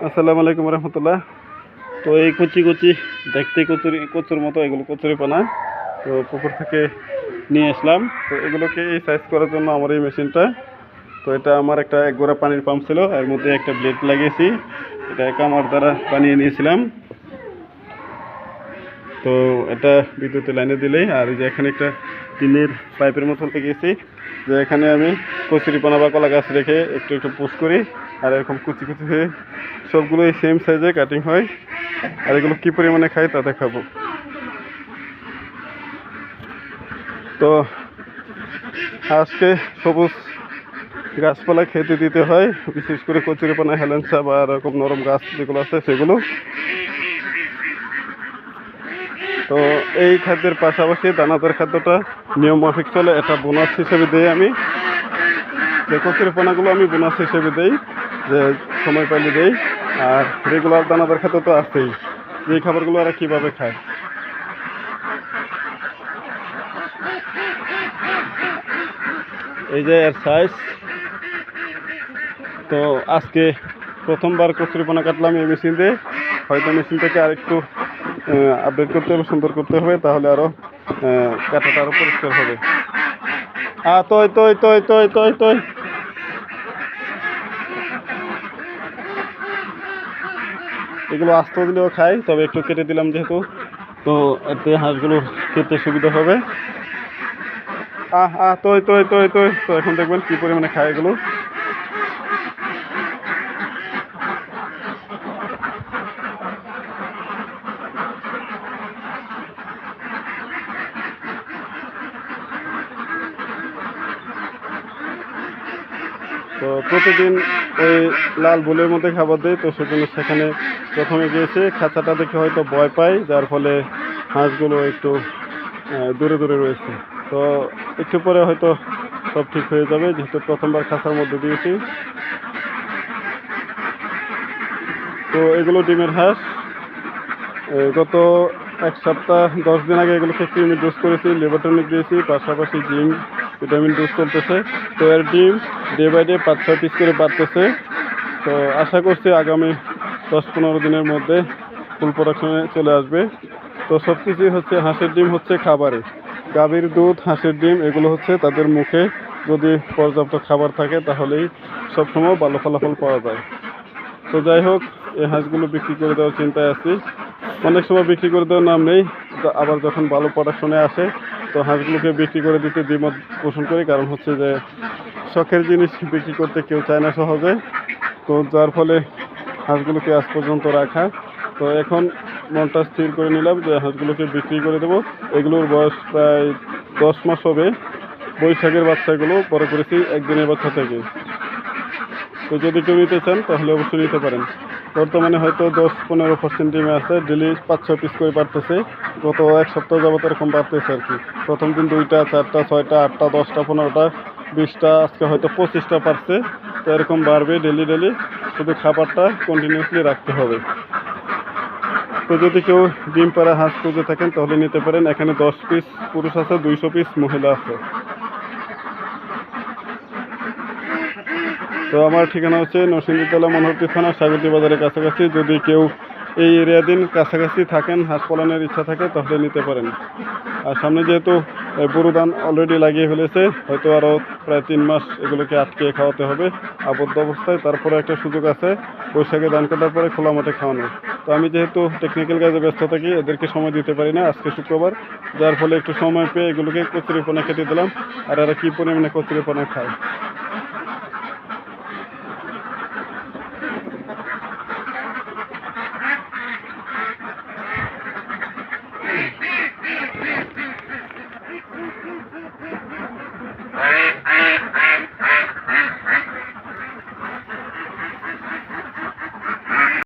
আসসালামু আলাইকুম রহমতুল্লাহ। তো এই কচি কচি দেখতে কচুর মতো এগুলো কচুরিপানা তো পুকুর থেকে নিয়ে আসলাম। তো এগুলোকে এই সাইজ করার জন্য আমার এই মেশিনটা, তো এটা আমার একটা এক গোড়া পানির পাম্প ছিল, এর মধ্যে একটা ব্লেড লাগিয়েছি। এটা কামার দ্বারা বানিয়ে নিয়েছিলাম। তো এটা বিদ্যুতের লাইনে দিলেই, আর এই যে এখানে একটা টিনের পাইপের মতো লাগিয়েছি, যে এখানে আমি কচুরিপানা বা কলা গাছ রেখে একটু একটু পুশ করি, আর এরকম কুচি কুচি হয়ে সবগুলোই সেম সাইজে কাটিং হয়। আর এগুলো কী পরিমাণে খাই তা দেখাবো। তো আজকে সবুজ গাছপালা খেতে দিতে হয়, বিশেষ করে কচুরিপানা, হেলেঞ্চা বা এরকম নরম গাছ যেগুলো আছে সেগুলো। তো এই খাদ্যের পাশাপাশি দানাদার খাদ্যটা নিয়ম মাফিক চলে, এটা বোনাস হিসেবে দিই আমি। যে কচুরিপানাগুলো আমি বোনাস হিসেবে দিই, যে সময় পাইলে দিই। আর রেগুলার দানাদার খাদ্য তো আছেই, যে খাবারগুলো ওরা কীভাবে খায়। এই যে এর সাইজ। তো আজকে প্রথমবার কচুরিপানা কাটলাম এই মেশিন দিয়ে। হয়তো মেশিনটাকে আরেকটু আপডেট করতে হবে, সুন্দর করতে হবে, তাহলে আরও কাটাটা আরও পরিষ্কার হবে। তই তই তই তই তই তই এগুলো আস্ত দিলেও খাই, তবে একটু কেটে দিলাম যেহেতু, তো এতে হাঁসগুলোর খেতে সুবিধা হবে। তই তই তই তই তো এখন দেখবেন কী পরিমাণে খায় এগুলো। তো প্রতিদিন ওই লাল বুলের মধ্যে খাবার দেয়, তো সেজন্য সেখানে প্রথমে গিয়েছে, খাঁচাটা দেখে হয়তো ভয় পায়, যার ফলে হাঁসগুলো একটু দূরে দূরে রয়েছে। তো একটু পরে হয়তো সব ঠিক হয়ে যাবে, যেহেতু প্রথমবার খাঁচার মধ্যে দিয়েছি। তো এগুলো ডিমের হাঁস। গত এক সপ্তাহ 10 দিন আগে এগুলোকে কৃমি ডোজ করেছি, লিভারটনিক দিয়েছি, পাশাপাশি জিঙ্ক ভিটামিন ডোজ চলতেছে। তো এর ডিম ডে বাই ডে 5-6 পিস করে বাড়তেছে। তো আশা করছি আগামী 10-15 দিনের মধ্যে ফুল প্রোডাকশনে চলে আসবে। তো সব কিছুই হচ্ছে, হাঁসের ডিম হচ্ছে খাবারে, গাভীর দুধ, হাঁসের ডিম এগুলো হচ্ছে তাদের মুখে যদি পর্যাপ্ত খাবার থাকে তাহলেই সবসময় ভালো ফলাফল পাওয়া যায়। তো যাই হোক, এই হাঁসগুলো বিক্রি করে দেওয়ার চিন্তায় আছি। অনেক সময় বিক্রি করে দেওয়ার নাম নেই, আবার যখন ভালো প্রোডাকশনে আসে তো হাঁসগুলোকে বিক্রি করে দিতে দ্বিমত পোষণ করি, কারণ হচ্ছে যে শখের জিনিস বিক্রি করতে কেউ চায় না সহজে। তো যার ফলে হাঁসগুলোকে আজ পর্যন্ত রাখা। তো এখন মনটা স্থির করে নিলাম যে হাঁসগুলোকে বিক্রি করে দেবো। এগুলোর বয়স প্রায় 10 মাস হবে। বৈশাখের বাচ্চাগুলো বড় করেছি একদিনের বাচ্চা থেকে। তো যদি কেউ নিতে চান তাহলে অবশ্যই নিতে পারেন। বর্তমানে হয়তো 10-15% ডিমে আছে, ডেলি 5-6 পিস করে বাড়তেছে। গত এক সপ্তাহ যাবত এরকম বাড়তেছে আর কি। প্রথম দিন 2টা, 4টা, 6টা, 8টা, 10টা, 15টা, 20টা, আজকে হয়তো 25টা পারছে। তো এরকম বাড়বে ডেলি ডেলি, শুধু খাবারটা কন্টিনিউসলি রাখতে হবে। তো যদি কেউ ডিম পাড়া হাঁস খুঁজে থাকেন তাহলে নিতে পারেন। এখানে 10 পিস পুরুষ আছে, 200 পিস মহিলা আছে। তো আমার ঠিকানা হচ্ছে নরসিংদী মনোহরদী থানা, সাগরদী বাজারের কাছাকাছি। যদি কেউ এই এরিয়া দিন কাছাকাছি থাকেন, হাঁস পালনের ইচ্ছা থাকে তাহলে নিতে পারেন। আর সামনে যেহেতু বুরু ধান অলরেডি লাগিয়ে ফেলেছে, হয়তো আরও প্রায় 3 মাস এগুলোকে আটকে খাওয়াতে হবে আবদ্ধ অবস্থায়। তারপরে একটা সুযোগ আছে বৈশাখে ধান কাটার পরে খোলা মাঠে খাওয়ানোর। তো আমি যেহেতু টেকনিক্যাল কাজে ব্যস্ত থাকি, এদেরকে সময় দিতে পারি না। আজকে শুক্রবার, যার ফলে একটু সময় পেয়ে এগুলোকে কচুরিপানা কেটে দিলাম। আর এরা কী পরিমাণে কচুরিপানা খায়।